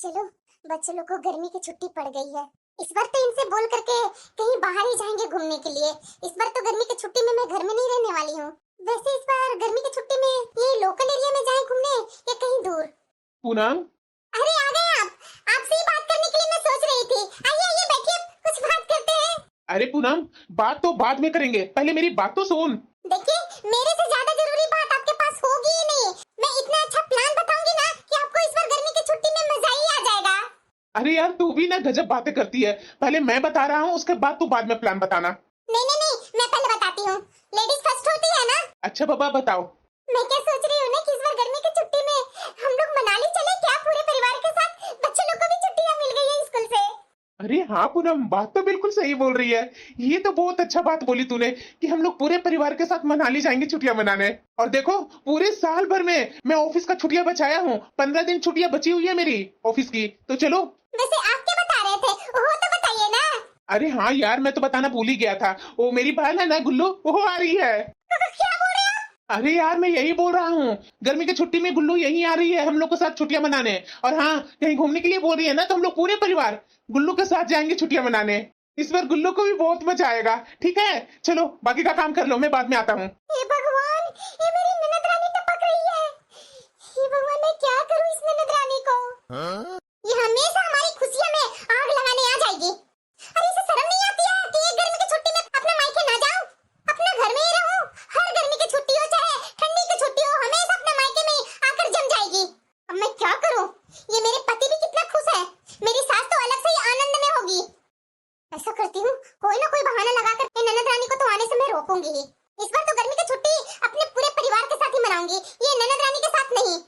चलो, बच्चों लोग को गर्मी की छुट्टी पड़ गई है। इस बार तो इनसे बोल करके कहीं बाहर ही जाएंगे घूमने के लिए। इस बार तो गर्मी की छुट्टी में मैं घर में नहीं रहने वाली हूँ। वैसे इस बार गर्मी की छुट्टी में ये लोकल एरिया में जाएं घूमने या कहीं दूर? पूनम, अरे आ गए आप। आपसे ही बात करने के लिए मैं सोच रही थी। आइए आइए बैठिए, कुछ बात करते हैं। अरे पूनम, बात तो बाद में करेंगे, पहले मेरी बात तो सुन। देखिए, मेरे से ज्यादा जरूरी बात आपके पास होगी ही नहीं। मैं इतना अच्छा प्लान बताऊंगी ना कि आपको इस बार गर्मी की छुट्टी में मजा ही आ जाएगा। अरे यार, तू भी ना गजब बातें करती है। पहले मैं बता रहा हूँ, उसके बाद तू बाद में प्लान बताना। नहीं नहीं नहीं, मैं पहले बताती हूँ। लेडीज फर्स्ट होती है ना। अच्छा बाबा, बताओ। मैं क्या सोच रही हूँ ना कि इस बार गर्मी की छुट्टी में हम लोग मनाली चले क्या, पूरे परिवार के साथ। बच्चों लोग को भी छुट्टियाँ मिल गई है स्कूल से। अरे हाँ पूनम, बात तो बिल्कुल सही बोल रही है। ये तो बहुत अच्छा बात बोली तूने कि हम लोग पूरे परिवार के साथ मनाली जाएंगे छुट्टियां मनाने। और देखो, पूरे साल भर में मैं ऑफिस का छुट्टियां बचाया हूँ। 15 दिन छुट्टियां बची हुई है मेरी ऑफिस की, तो चलो। वैसे आप क्या बता रहे थे, वो तो बताइए ना। अरे हाँ यार, मैं तो बताना भूल ही गया था। वो मेरी बहन है ना गुल्लू, वो आ रही है। क्या बोल रहे हो? अरे यार, मैं यही बोल रहा हूँ, गर्मी की छुट्टी में गुल्लू यहीं आ रही है हम लोग के साथ छुट्टियां मनाने। और हाँ, कहीं घूमने के लिए बोल रही है ना, तो हम लोग पूरे परिवार गुल्लू के साथ जाएंगे छुट्टियां मनाने। इस बार गुल्लू को भी बहुत मजा आएगा। ठीक है, चलो बाकी का काम कर लो, मैं बाद में आता हूँ। हे भगवान, ये मेरी ननद रानी टपक रही है। हे भगवान, मैं क्या करूँ इस ननद रानी को? ये हमेशा हमारी खुशियों में आग लगाने आ जाएगी। अरे इसे शर्म नहीं आती है कि ये गर्मी की छुट्टी में अपने मायके ना जाऊं, अपने घर में ही रहूं। हर गर्मी की छुट्टी हो चाहे ठंडी की छुट्टी हो, हमेशा अपने मायके में आकर जम जाएगी। अब मैं क्या करूं? ये मेरे पति भी कितना खुश है, मेरी सास तो अलग से ही आनंद में होगी। ऐसा करती हूँ, कोई ना कोई बहाना लगाकर ननद रानी को तो आने से मैं रोकूंगी ही। इस बार तो गर्मी की छुट्टी अपने पूरे परिवार के साथ ही मनाऊंगी, ये ननद रानी के साथ नहीं।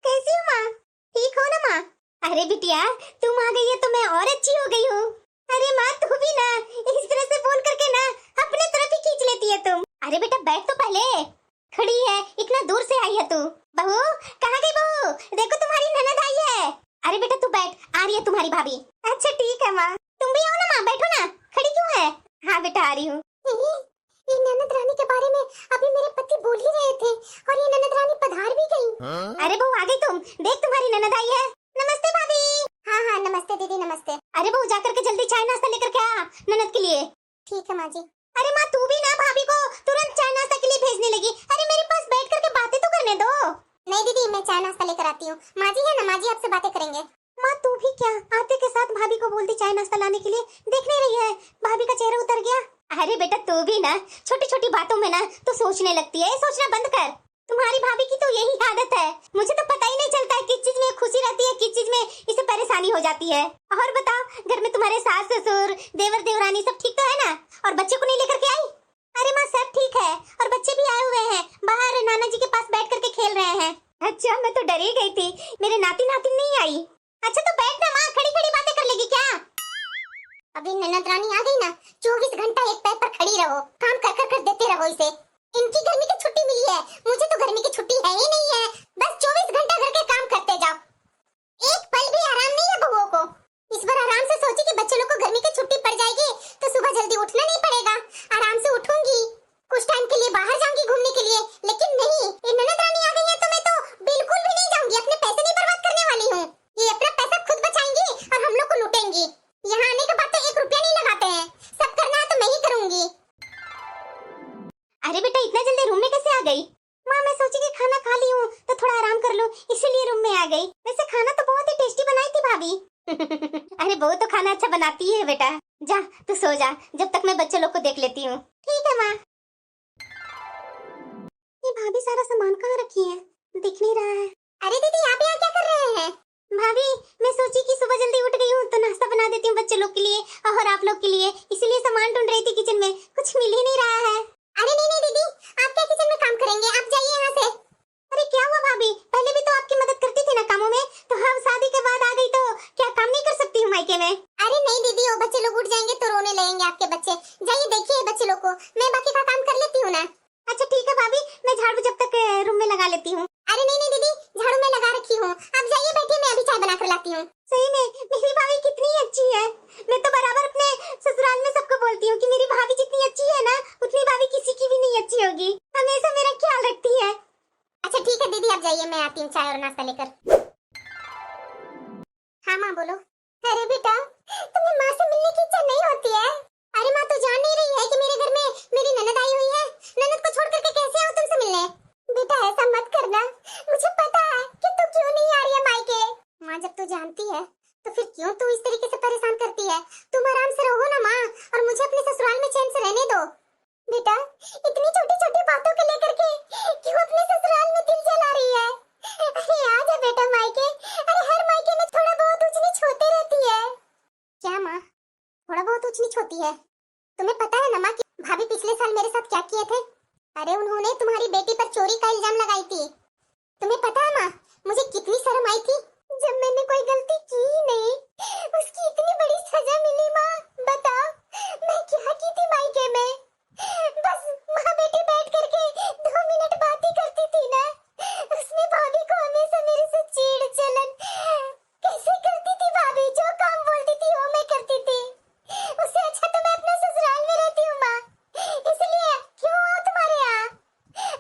कैसी हो माँ? ठीक हो ना माँ? अरे बिटिया, तुम आ गई है तो मैं और अच्छी हो गई हूँ। अरे माँ, तू भी ना इस तरह से बोल करके ना अपने तरफ ही खींच लेती है तुम। अरे बेटा बैठ तो पहले, खड़ी है, इतना दूर से आई है तू। बहू, कहाँ गई बहू? देखो तुम्हारी ननद आई है। अरे बेटा तू बैठ, आ रही है तुम्हारी भाभी। अच्छा ठीक है माँ। तुम भी आओ ना माँ, बैठो ना, खड़ी क्यों है? हाँ बेटा आ रही हूँ। ये ननद रानी के बारे में अभी मेरे पति बोल ही रहे थे और ये ननद रानी पधार भी गई। अरे बहू आ गई तुम, देख तुम्हारी ननद आई है। नमस्ते भाभी। हाँ हाँ नमस्ते दीदी, नमस्ते। अरे बहू जाकर के जल्दी चाय नाश्ता लेकर के आ ननद के लिए। ठीक है माँ जी। अरे माँ तू भी ना भाभी को तुरंत चाय नाश्ता के लिए भेजने लगी। अरे मेरे पास बैठ करके बातें तो करने दो। नहीं दीदी, मैं चाय नाश्ता लेकर आती हूँ। माँ जी है ना, माँ जी आपसे बातें करेंगे। माँ तू भी क्या आते के साथ भाभी को बोलती चाय नाश्ता लाने के लिए? देख नहीं रही है भाभी का चेहरा उतर गया। अरे बेटा तू भी ना छोटी छोटी बातों में ना तो सोचने लगती है, सोचना बंद कर। तुम्हारी भाभी की तो यही आदत है, मुझे तो पता ही नहीं चलता है किस चीज में खुशी रहती है, किस चीज में इसे परेशानी हो जाती है। और बताओ, घर में तुम्हारे सास ससुर देवर देवरानी सब ठीक तो है ना? और बच्चे को नहीं लेकर के आई? अरे माँ सब ठीक है, और बच्चे भी आए हुए हैं बाहर, नाना जी के पास बैठ करके खेल रहे हैं। अच्छा, मैं तो डर ही गई थी मेरे नाती नातिन नहीं आई। अच्छा तो बैठ ना माँ, खड़ी खड़ी बातें कर लेगी क्या? अभी ननद रानी आ गई ना, 24 घंटा एक पैर पर खड़ी रहो, काम कर देते रहो इसे। इनकी गर्मी की छुट्टी मिली है, मुझे तो गर्मी की छुट्टी है ही नहीं है। बस 24 घंटा घर के काम करते जाओ, एक पल भी आराम नहीं है बहुओं को। इस बार आराम से सोची कि बच्चों लोग को गर्मी की छुट्टी पड़ जाएगी तो सुबह जल्दी उठना नहीं पड़ेगा, आराम से उठूंगी, कुछ टाइम के लिए बाहर जाऊंगी घूमने के लिए। लेकिन नहीं, ये ननद रानी आ गई है तो मैं तो बिल्कुल भी नहीं जाऊंगी, अपने पैसे नहीं बर्बाद करने वाली हूँ। ये अपना पैसा खुद बचाएंगी और हम लोग को लूटेंगी। यहाँ आने के बाद तो 1 रुपया नहीं लगाते हैं, सब करना है तो मैं ही करूंगी। अरे बेटा इतना जल्दी रूम में कैसे आ गई? माँ मैं सोची कि खाना खा ली हूँ तो थोड़ा आराम कर लूं, इसीलिए रूम में आ गई। वैसे खाना तो बहुत ही टेस्टी बनाई थी भाभी। अरे बहू तो खाना अच्छा बनाती है बेटा। जा तू सो जा, जब तक मैं बच्चे लोग को देख लेती हूँ। ठीक है माँ। ये भाभी सारा सामान कहाँ रखी है, दिख नहीं रहा है। अरे दीदी आप यहाँ क्या कर रहे हैं? भाभी मैं सोची कि सुबह जल्दी उठ गई हूँ तो नाश्ता बना देती हूँ बच्चे लोग के लिए और आप लोग के लिए, इसीलिए सामान ढूंढ रही थी किचन में, कुछ मिल ही नहीं रहा है। अरे नहीं दीदी, आप क्या किचन में काम करेंगे, आप जाइए यहाँ से। अरे क्या हुआ भाभी, पहले भी तो आपकी मदद करती थी ना कामों में, तो हम शादी के बाद आ गई तो क्या काम नहीं कर सकती हूँ मायके में? अरे नहीं दीदी, वो बच्चे लोग उठ जाएंगे तो रोने लगेंगे आपके बच्चे। जाइए देखिए बच्चे लोग को, मैं बाकी का काम कर लेती हूँ ना। अच्छा ठीक है भाभी, मैं झाड़ू जब तक रूम में लगा लेती हूँ। अरे नहीं दीदी, झाड़ू मैं लगा रखी हूँ, आप जाइए बैठिए, मैं अभी चाय बना कर लाती हूँ। सही में मेरी भाभी कितनी अच्छी है, मैं तो बराबर अपने ससुराल में सबको बोलती हूँ कि मेरी भाभी जितनी अच्छी है ना उतनी भाभी किसी की भी नहीं अच्छी होगी, हमेशा मेरा ख्याल रखती है। अच्छा ठीक है दीदी, आप जाइए, मैं आती हूँ चाय और नाश्ता लेकर। माँ बोलो। अरे बेटा, तुम्हें माँ से मिलने की इच्छा नहीं होती है? अरे माँ, तो जान नहीं रही है कि मेरे घर में मेरी ननद आई हुई है? ननद को छोड़ करके कैसे आऊँ तुमसे मिलने? बेटा ऐसा मत करना, मुझे पता है कि तू क्यों नहीं आ रही है मायके। माँ जब तू जानती है तो फिर क्यों तू इस तरीके से परेशान करती है? तुम आराम से रहो ना माँ, और मुझे अपने ससुराल में चैन से रहने दो। बेटा, इतनी छोटी छोटी बातों को लेकर के क्यों अपने ससुराल में दिल जला रही है? अरे आ जा बेटा मायके। अरे हर मायके में थोड़ा बहुत ऊंच नीच होती रहती है। क्या माँ, थोड़ा बहुत ऊंच नीच होती है? तुम्हें पता है ना माँ कि भाभी पिछले साल मेरे साथ क्या किए थे? अरे उन्होंने तुम्हारी बेटी पर चोरी का इल्जाम लगाई थी। तुम्हें पता है माँ, मुझे कितनी शर्म आई थी जब मैंने कोई गलती की ही नहीं, उसकी इतनी बड़ी सजा मिली। माँ बताओ, मैं क्या की थी मायके में? बस माँ बेटी बैठ करके 2 मिनट बात ही करती थी ना। उसने भाभी को हमेशा मेरे से चिढ़ जलन कैसे करती थी। भाभी जो काम बोलती थी वो मैं करती थी। उससे अच्छा तो मैं अपने ससुराल में रहती हूँ माँ, इसलिए क्यों आओ तुम्हारे यहाँ?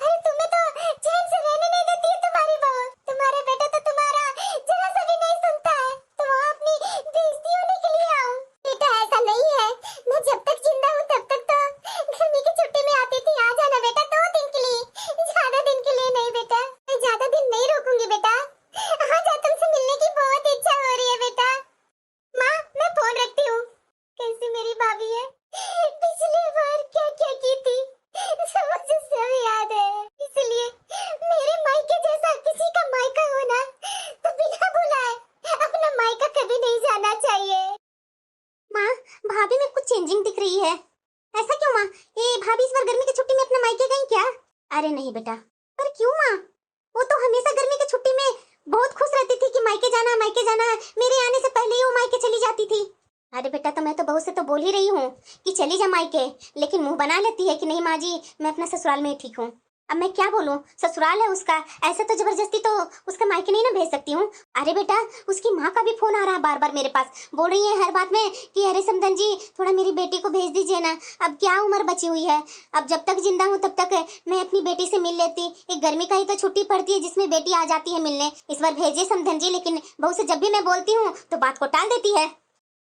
अरे तुम्हें तो चैन से रहने नहीं देती है तुम्हारी बहू। तुम्हारे बेटा तो तुम्हारा जरा सा भी नहीं सुनता है, तो वहाँ अपनी बेइज्जती होने के लिए आऊँ? बेटा ऐसा नहीं है, मैं जब तक जिंदा हूँ तब तक तो गर्मी की छुट्टी में आती थी। आ जाना बेटा 2 दिन के लिए, ज्यादा दिन के लिए नहीं बेटा। मैं ज्यादा दिन नहीं रुकूंगी बेटा। आ जा, तुमसे मिलने की बहुत इच्छा हो रही है बेटा। माँ मैं फोन रखती हूँ। कैसी मेरी भाभी है, पिछली बार क्या क्या की थी सब मुझे सब याद है। इसलिए मेरे मायके जैसा किसी का मायका होना तो बिना बुलाए अपना मायका कभी नहीं जाना चाहिए। माँ भाभी में कुछ चेंजिंग दिख रही है। ऐसा क्यों माँ? ये भाभी इस बार गर्मी की छुट्टी में अपने मायके गई क्या? अरे नहीं बेटा। पर क्यों माँ? वो तो हमेशा गर्मी की छुट्टी में बहुत खुश रहती थी कि मायके जाना है, मायके जाना है। मेरे आने से पहले ही वो मायके चली जाती थी। अरे बेटा, तो मैं तो बहू से तो बोल ही रही हूँ कि चली जा मायके, लेकिन मुंह बना लेती है कि नहीं माँ जी, मैं अपना ससुराल में ही ठीक हूँ। अब मैं क्या बोलूं, ससुराल है उसका, ऐसे तो जबरदस्ती तो उसका मायके नहीं ना भेज सकती हूँ। अरे बेटा, उसकी माँ का भी फोन आ रहा है बार बार मेरे पास, बोल रही है हर बात में कि अरे समधन जी थोड़ा मेरी बेटी को भेज दीजिए ना। अब क्या उम्र बची हुई है, अब जब तक जिंदा हूँ तब तक मैं अपनी बेटी से मिल लेती। एक गर्मी का ही तो छुट्टी पड़ती है जिसमें बेटी आ जाती है मिलने। इस बार भेजिए समधन जी, लेकिन बहू से जब भी मैं बोलती हूँ तो बात को टाल देती है।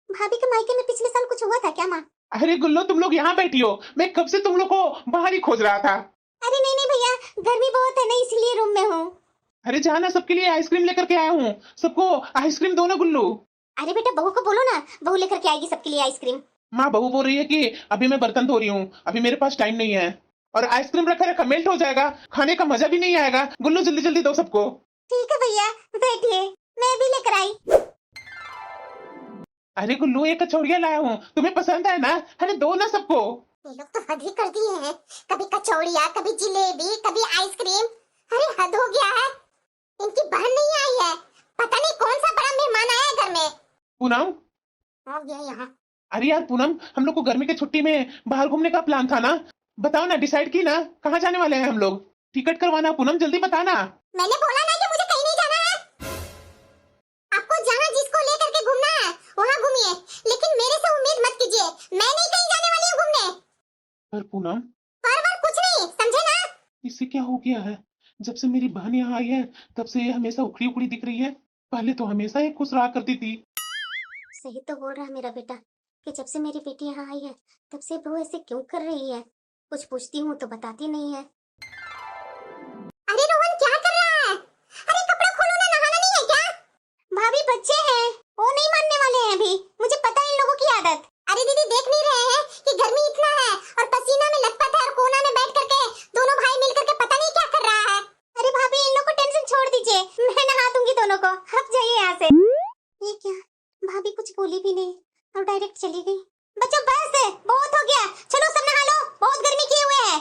भाभी के मायके में पिछले साल कुछ हुआ था क्या माँ? अरे गुल्लो, तुम लोग यहाँ बैठी हो, मैं कब से तुम लोग को बाहर ही खोज रहा था। अरे नहीं नहीं भैया, गर्मी बहुत है ना इसलिए रूम में हूँ। अरे जाना, सबके लिए आइसक्रीम लेकर के आया हूँ, सबको आइसक्रीम दो ना गुल्लू। अरे बेटा बहू को बोलो ना, बहू लेकर के आएगी सबके लिए आइसक्रीम। माँ बहू बोल रही है कि अभी मैं बर्तन धो रही हूँ, अभी मेरे पास टाइम नहीं है, और आइसक्रीम रखा रखा मेल्ट हो जाएगा, खाने का मजा भी नहीं आएगा। गुल्लू जल्दी जल्दी दो सबको। ठीक है भैया, बैठिए, मैं भी लेकर आई। अरे गुल्लू, एक कचौड़िया लाया हूँ, तुम्हें पसंद है ना? अरे दो ना सबको। ये लोग तो हद ही कर दिए हैं, कभी कचौड़िया, कभी जिलेबी, कभी आइसक्रीम। अरे हद हो गया है। इनकी बहन नहीं आई है, पता नहीं कौन सा बड़ा मेहमान आया है घर में। पूनम, आ गया यहाँ। अरे यार पूनम, हम लोग को गर्मी की छुट्टी में बाहर घूमने का प्लान था ना, बताओ ना, डिसाइड की ना, कहाँ जाने वाले हैं हम लोग? टिकट करवाना पूनम, जल्दी बताना। मैंने बोला ना कि मुझे कहीं नहीं जाना है। आपको जहाँ जिसको लेकर के घूमना है वहाँ घूमिए, लेकिन मेरे से उम्मीद मत कीजिए, मैं नहीं कहीं जाने वाली हूँ घूमने। पर पूनम, पर कुछ नहीं, समझे ना? इससे क्या हो गया है? जब से मेरी बहन यहाँ आई है तब से ये हमेशा उखड़ी उखड़ी दिख रही है। पहले तो हमेशा ही खुश रहा करती थी। सही तो बोल रहा है मेरा बेटा कि जब से मेरी बेटी यहाँ आई है तब से वो ऐसे क्यों कर रही है। कुछ पूछती हूँ तो बताती नहीं है। अरे रोहन क्या कर रहा है? अरे कपड़ा खोलो ना, नहाना नहीं है क्या? भाभी बच्चे हैं, वो नहीं मानने वाले हैं अभी, मुझे पता है इन लोगों की आदत। अरे दीदी देख नहीं रहे हैं कि गर्मी इतना है और पसीना में लथपथ है और कोना में बैठ करके दोनों भाई मिल करके पता नहीं क्या कर रहा है। अरे भाभी इन लोगों को टेंशन छोड़ दीजिए, मैं नहा दूंगी दोनों को, आप जाइए यहाँ से। ये क्या, भाभी कुछ बोली भी नहीं और डायरेक्ट चली गई। बच्चों बस है, बहुत हो गया, चलो सब नहा लो, बहुत गर्मी किए हुए है।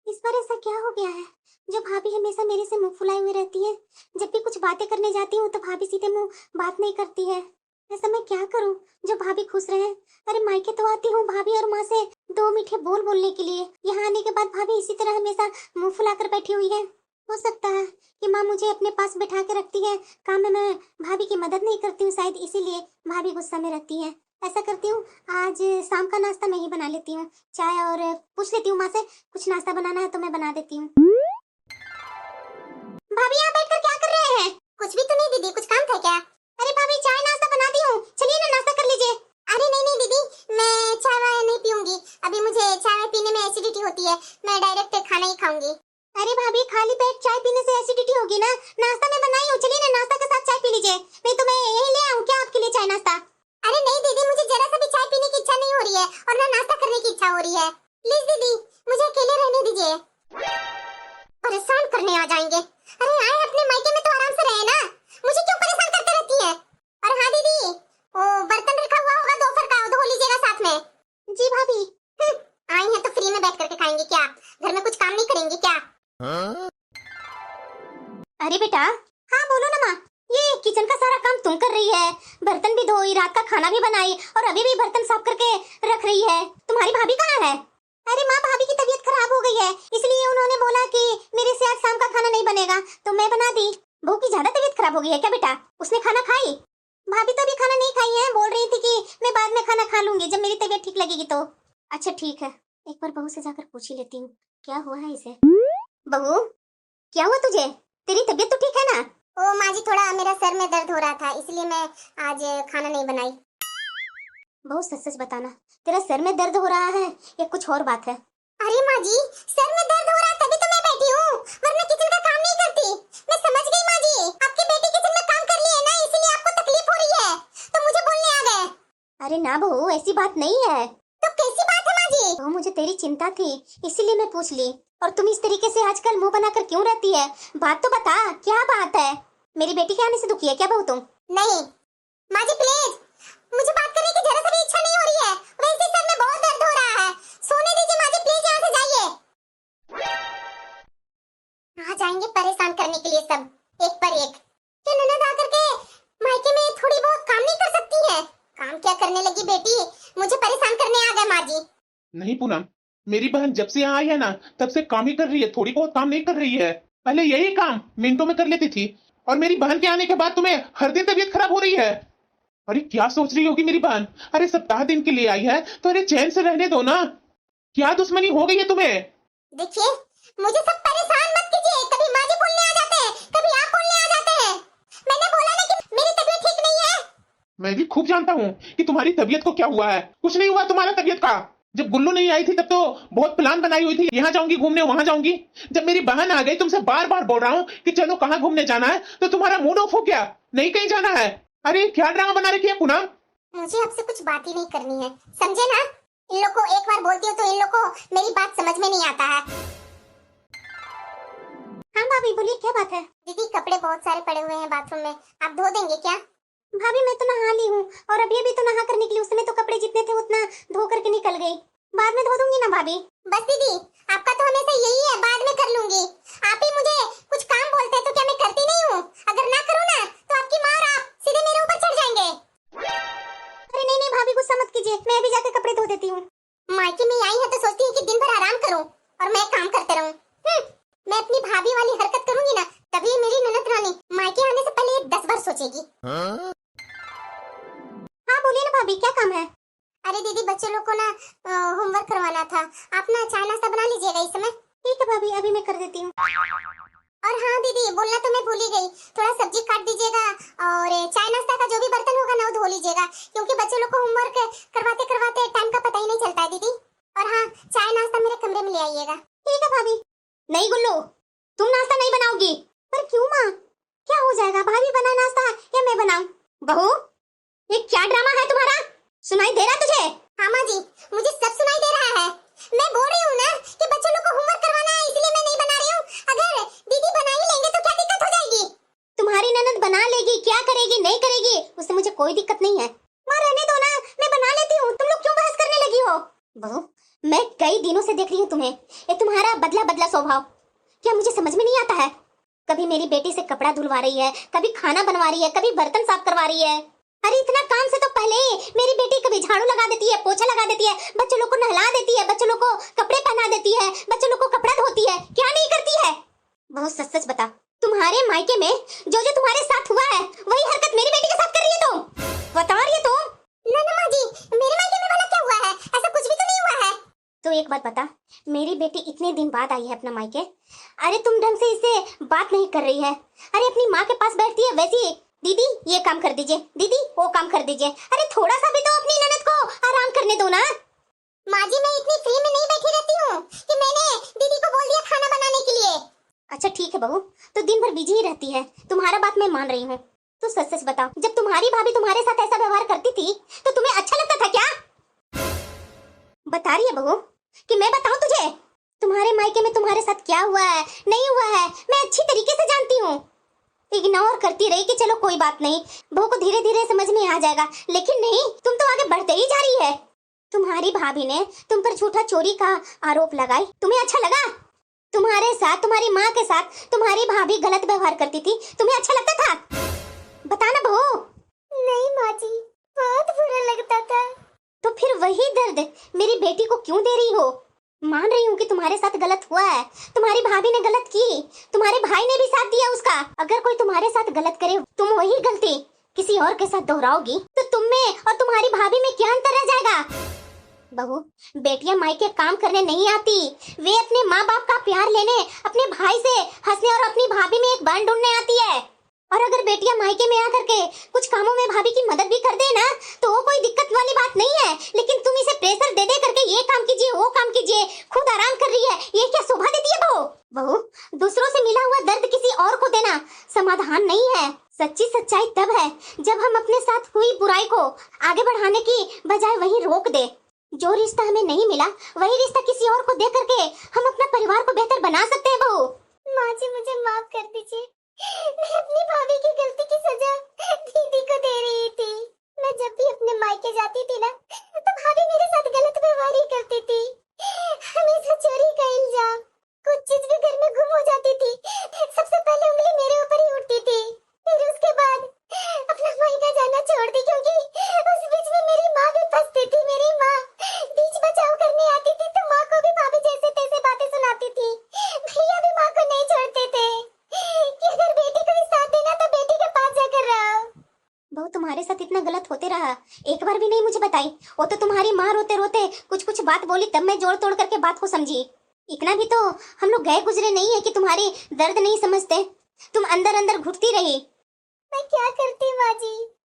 इस बार ऐसा क्या हो गया है जो भाभी हमेशा मेरे से मुंह फुलाए हुए रहती है? जब भी कुछ बातें करने जाती हूँ तो भाभी सीधे मुंह बात नहीं करती है। ऐसा मैं क्या करूँ जो भाभी खुश रहे? अरे मायके तो आती हूँ भाभी और माँ से 2 मीठे बोल बोलने के लिए, यहाँ आने के बाद भाभी इसी तरह हमेशा मुंह फुलाकर बैठी हुई है। हो सकता है कि माँ मुझे अपने पास बिठा के रखती है, काम में मैं भाभी की मदद नहीं करती हूँ, शायद इसीलिए भाभी गुस्सा में रहती है। ऐसा करती हूँ, आज शाम का नाश्ता मैं ही बना लेती हूँ, चाय, और पूछ लेती हूँ माँ से कुछ नाश्ता बनाना है तो मैं बना देती हूँ। भाभी यहाँ बैठकर क्या कर रहे हैं? कुछ भी तो नहीं दीदी, कुछ काम था क्या? ना, नाश्ता मैं बनाई हूँ, चलिए ना नाश्ता के साथ चाय पी लीजिए। मैं तुम्हें यही ले आऊँ क्या आपके लिए चाय नाश्ता? अरे नहीं दीदी, मुझे जरा सा भी चाय पीने की इच्छा नहीं हो रही है और ना नाश्ता करने की इच्छा हो रही है। प्लीज दीदी मुझे अकेले रहने दीजिए, परेशान करने आ जाएंगे। अरे आए अपने मायके में तो आराम से रहे ना, मुझे क्यों परेशान करते रहती है? और हाँ दीदी, वो बर्तन रखा हुआ होगा दोपहर का, धो लीजिएगा साथ में। जी भाभी। आई हैं तो फ्री में बैठ करके खाएंगे क्या? घर में कुछ काम नहीं करेंगे क्या? अरे बेटा। हाँ बोलो ना माँ। ये किचन का सारा काम तुम कर रही है, बर्तन भी धोई, रात का खाना भी बनाई और अभी भी बर्तन साफ करके रख रही है। तुम्हारी भाभी कहाँ है? अरे माँ, भाभी की तबीयत खराब हो गई है, इसलिए उन्होंने बोला कि मेरे से आज शाम का खाना नहीं बनेगा तो मैं बना दी। बहू की ज्यादा तबीयत खराब हो गई है क्या बेटा? उसने खाना खाई? भाभी तो अभी खाना नहीं खाई है, बोल रही थी कि मैं बाद में खाना खा लूंगी जब मेरी तबीयत ठीक लगेगी तो। अच्छा ठीक है, एक बार बहू से जाकर पूछ ही लेती हूँ क्या हुआ है इसे। बहू क्या हुआ तुझे? तेरी तबीयत तो ठीक है ना? ओ माँ जी, थोड़ा मेरा सर में दर्द हो रहा था इसलिए मैं आज खाना नहीं बनाई। बहुत सच सच बताना, तेरा सर में दर्द हो रहा है या कुछ और बात है? अरे माँ जी, सर में दर्द हो रहा है तभी तो मैं बैठी हूँ, वरना किचन का काम नहीं करती। मैं समझ गई माँ जी, आपकी बेटी किचन में काम कर रही है ना, इसीलिए आपको तकलीफ हो रही है तो मुझे बोलने आ गए। अरे ना बहू, ऐसी बात नहीं है। तो कैसी बात है माँ जी? तो मुझे तेरी चिंता थी इसीलिए मैं पूछ ली। और तुम इस तरीके से आजकल मुंह बनाकर क्यों रहती है? बात तो बता, क्या बात है? मेरी बेटी के आने से दुखी है क्या बहू तुम? नहीं माँ जी प्लीज, मुझे बात करने की जरा सा भी इच्छा नहीं हो रही है, वैसे सर में बहुत दर्द हो रहा है। सोने दीजिए माँ जी, प्लीज यहाँ से जाइए। आ जाएंगे परेशान करने के लिए सब, एक पर एक। क्या ननद आकर के मायके में थोड़ी बहुत काम नहीं कर सकती है? काम क्या करने लगी बेटी, मुझे परेशान करने आ गए माँ जी। नहीं पूनम, मेरी बहन जब से यहाँ आई है ना तब से काम ही कर रही है, थोड़ी बहुत काम नहीं कर रही है। पहले यही काम मिनटों में कर लेती थी और मेरी बहन के आने के बाद तुम्हें हर दिन तबीयत खराब हो रही है। अरे क्या सोच रही होगी मेरी बहन? अरे सप्ताह दिन के लिए आई है तो अरे चैन से रहने दो ना, क्या दुश्मनी हो गई है तुम्हें? देखिए मुझे सब परेशान मत कीजिए, कभी माँ जी बोलने आ जाते हैं, कभी आप बोलने आ जाते हैं। मैंने बोला ना कि मेरी तबीयत ठीक नहीं है। मैं भी खूब जानता हूँ कि तुम्हारी तबीयत को क्या हुआ है। कुछ नहीं हुआ तुम्हारा तबीयत का। जब गुल्लू नहीं आई थी तब तो बहुत प्लान बनाई हुई थी, यहाँ जाऊंगी घूमने वहां जाऊंगी। जब मेरी बहन आ गई, तुमसे बार बार बोल रहा हूँ कि चलो कहाँ घूमने जाना है, तो तुम्हारा मूड ऑफ हो गया, नहीं कहीं जाना है। अरे क्या ड्रामा बना रखी है पूनम? मुझे आपसे कुछ बात ही नहीं करनी है, समझे ना? इन लोग को एक बार बोलती हूँ तो इन लोग को मेरी बात समझ में नहीं आता है। हाँ भाभी बोलिए, क्या बात है? दीदी कपड़े बहुत सारे पड़े हुए हैं बाथरूम में, आप धो देंगे क्या? भाभी मैं तो नहा ली हूँ और अभी अभी तो नहा कर निकली, उस समय तो कपड़े जितने थे उतना धो करके निकल गई, बाद में धो दूंगी ना भाभी। बस दीदी आपका तो हमेशा यही है, बाद में कर लूंगी। आप ही मुझे कुछ काम बोलते हैं तो क्या मैं करती नहीं हूँ? अगर ना करूँ ना तो आपकी माँ और आप सीधे मेरे ऊपर चढ़ जाएंगे। अरे नहीं नहीं भाभी गुस्सा मत कीजिए, मैं अभी जाकर कपड़े धो देती हूँ। मायके में आई है तो सोचती है कि दिन भर आराम करूँ और मैं काम करते रहूँ। मैं अपनी भाभी वाली हरकत करूंगी ना तभी मेरी ननद रानी मायके आने से पहले 10 बार सोचेगी। हाँ बोलिए ना भाभी, क्या काम है? अरे दीदी बच्चे लोग को ना होमवर्क करवाना था, आप ना चाय नाश्ता बना लीजिएगा इस समय। ठीक है भाभी, अभी मैं कर देती हूँ। और हाँ दीदी बोलना तो मैं भूल ही गई, थोड़ा सब्जी काट दीजिएगा और चाय नाश्ता का जो भी बर्तन होगा ना वो धो लीजिएगा, क्योंकि बच्चे लोग को होमवर्क करवाते करवाते टाइम का पता ही नहीं चलता है दीदी। और हाँ चाय नाश्ता मेरे कमरे में ले आइएगा। ठीक है भाभी। नहीं गुल्लू, तुम नाश्ता नहीं बनाओगी? पर क्यों माँ, क्या हो जाएगा? भाभी बनाए नाश्ता या मैं बनाऊं? बहू ये क्या ड्रामा है तुम्हारा, सुनाई दे रहा तुझे? हाँ माँ जी मुझे सब सुनाई दे रहा है, मैं बोल रही हूँ ना कि बच्चों लोग को होमवर्क करवाना है इसलिए मैं नहीं बना रही हूँ। अगर दीदी बना ही लेंगे तो क्या दिक्कत हो जाएगी? तुम्हारी ननद बना लेगी, क्या करेगी नहीं करेगी उससे मुझे कोई दिक्कत नहीं है। माँ रहने दो ना, मैं बना लेती हूँ, तुम लोग क्यों बहस करने लगी हो? बहू मैं कई दिनों से देख रही हूँ तुम्हें, ये तुम्हारा बदला बदला स्वभाव क्या मुझे समझ में नहीं आता है? कभी मेरी बेटी से कपड़ा धुलवा रही है, कभी खाना बनवा रही है, कभी बर्तन साफ करवा रही है। अरे इतना काम से तो पहले मेरी बेटी कभी झाड़ू लगा देती है, पोछा लगा देती है, बच्चों लोग को नहला देती है, बच्चों लोग को कपड़े पहना देती है, बच्चों लोग को कपड़ा धोती है, क्या नहीं करती है? बहुत सच सच बता, तुम्हारे मायके में जो जो तुम्हारे साथ हुआ है वही हरकत मेरी बेटी के साथ कर रही है तुम? बता रही है तुम? ना ना माँ जी, मेरे मायके में वाला क्या हुआ है? ऐसा कुछ भी तो नहीं हुआ है। तो एक बात बता, मेरी बेटी इतने दिन बाद आई है अपना मायके, अरे तुम ढंग से इससे बात नहीं कर रही है। अरे अपनी माँ के पास बैठती है वैसी, दीदी ये काम कर दीजिए, दीदी वो काम कर दीजिए। अरे थोड़ा सा भी तो अपनी ननद को आराम करने दो ना। माँ जी मैं इतनी फ्री में नहीं बैठी रहती हूँ कि मैंने दीदी को बोल दिया खाना बनाने के लिए। अच्छा ठीक है बहू, तो दिन भर बिजी ही रहती है, तुम्हारा बात मैं मान रही हूँ। तो सच सच बताओ, जब तुम्हारी भाभी तुम्हारे साथ ऐसा व्यवहार करती थी तो तुम्हें अच्छा लगता था क्या? बता रही है बहू कि मैं बताऊं तुझे? तुम्हारे मायके में तुम्हारे साथ क्या हुआ है नहीं हुआ है मैं अच्छी तरीके से जानती हूँ। इग्नोर करती रही कि चलो कोई बात नहीं, बहू को धीरे धीरे समझ में आ जाएगा, लेकिन नहीं, तुम तो आगे बढ़ते ही जा रही है। तुम्हारी भाभी ने तुम पर झूठा चोरी का आरोप लगाई, तुम्हें अच्छा लगा? तुम्हारे साथ, तुम्हारी माँ के साथ तुम्हारी भाभी गलत व्यवहार करती थी, तुम्हें अच्छा लगता था? बताना बहू। नहीं माँ जी, बहुत बुरा लगता था। तो फिर वही दर्द मेरी बेटी को क्यों दे रही हो? मान रही हूँ कि तुम्हारे साथ गलत हुआ है, तुम्हारी भाभी ने गलत की, तुम्हारे भाई ने भी साथ दिया उसका। अगर कोई तुम्हारे साथ गलत करे, तुम वही गलती किसी और के साथ दोहराओगी तो तुम में और तुम्हारी भाभी में क्या अंतर रह जाएगा? बहू, बेटियां मायके काम करने नहीं आती, वे अपने माँ बाप का प्यार लेने, अपने भाई से हंसने और अपनी भाभी में एक बांध ढूंढने आती है। और अगर बेटियां मायके में आकर के कुछ कामों में भाभी की मदद भी कर दे ना, तो वो कोई दिक्कत वाली बात नहीं है, लेकिन तुम इसे प्रेशर दे दे करके ये काम कीजिए वो काम कीजिए, खुद आराम कर रही है, ये क्या शोभा देती है बहू? बहू, दूसरों से मिला हुआ दर्द किसी और को देना समाधान नहीं है। सच्ची सच्चाई तब है जब हम अपने साथ हुई बुराई को आगे बढ़ाने की बजाय वहीं रोक दे। जो रिश्ता हमें नहीं मिला, वही रिश्ता किसी और को दे करके हम अपना परिवार को बेहतर बना सकते हैं बहू। माँ जी, मुझे माफ कर दीजिए, मैं अपनी भाभी की गलती की सजा दीदी को दे रही थी। मैं जब भी अपने मायके जाती थी ना, तो भाभी मेरे साथ गलत व्यवहार ही करती थी, हमेशा चोरी का इल्जाम, कुछ चीज भी घर में गुम हो जाती थी, सबसे पहले उंगली मेरे ऊपर ही उठती थी। फिर उसके बाद अपना मायका जाना छोड़ दी, क्योंकि उस बीच में मेरी माँ भी फंसती थी। मेरी माँ बीच बचाव करने आती थी तो माँ को भी भाभी जैसे तैसे बातें सुनाती थी। भैया भी माँ को नहीं छोड़ते थे कि अगर बेटी को ही साथ देना तो बेटी के पास जाकर रहो। बहू, तुम्हारे साथ इतना गलत होते रहा, एक बार भी नहीं मुझे बताई? वो तो तुम्हारी माँ रोते रोते कुछ कुछ बात बोली, तब मैं जोड़ तोड़ करके बात को समझी। इतना भी तो हम लोग गए गुजरे नहीं है कि तुम्हारी दर्द नहीं समझते, तुम अंदर अंदर घुटती रही। मैं क्या करती माँ जी?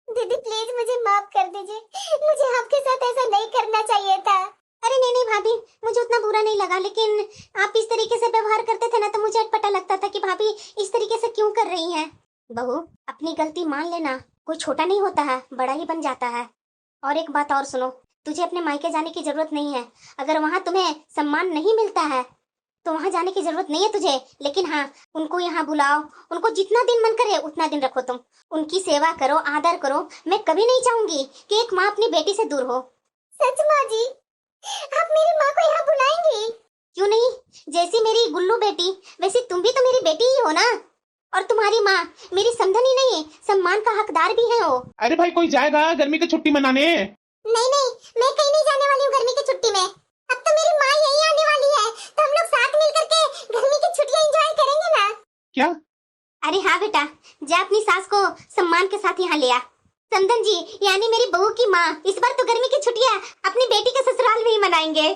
दीदी प्लीज मुझे माफ कर दीजिए, मुझे आपके साथ ऐसा नहीं करना चाहिए था। अरे नहीं नहीं भाभी, मुझे उतना बुरा नहीं लगा, लेकिन आप इस तरीके से व्यवहार करते थे ना तो मुझे अटपटा लगता था कि भाभी इस तरीके से क्यों कर रही हैं। बहू, अपनी गलती मान लेना, कोई छोटा नहीं होता है, बड़ा ही बन जाता है। और एक बात और सुनो, तुझे अपने मायके जाने की जरूरत नहीं है। अगर वहाँ तुम्हें सम्मान नहीं मिलता है तो वहाँ जाने की जरूरत नहीं है तुझे, लेकिन हाँ, उनको यहाँ बुलाओ, उनको जितना दिन मन करे उतना दिन रखो, तुम उनकी सेवा करो, आदर करो। मैं कभी नहीं चाहूंगी कि एक माँ अपनी बेटी से दूर हो। सच माँ जी, आप मेरी माँ को यहाँ बुलाएंगी? क्यों नहीं, जैसी मेरी गुल्लू बेटी वैसी तुम भी तो मेरी बेटी ही हो ना। और तुम्हारी माँ मेरी समधन ही नहीं, सम्मान का हकदार भी है वो। अरे भाई, कोई जाएगा गर्मी की छुट्टी मनाने? नहीं नहीं, मैं कहीं नहीं जाने वाली हूँ गर्मी की छुट्टी में। अब तो मेरी माँ यहीं आने वाली है, तो हम लोग साथ मिल करके गर्मी की छुट्टियाँ एंजॉय करेंगे ना? क्या? अरे हाँ बेटा, जा अपनी सास को सम्मान के साथ यहाँ ले आ। समधन जी, यानी मेरी बहू की माँ इस बार तो गर्मी की छुट्टियाँ अपनी बेटी के ससुराल में ही मनाएंगे।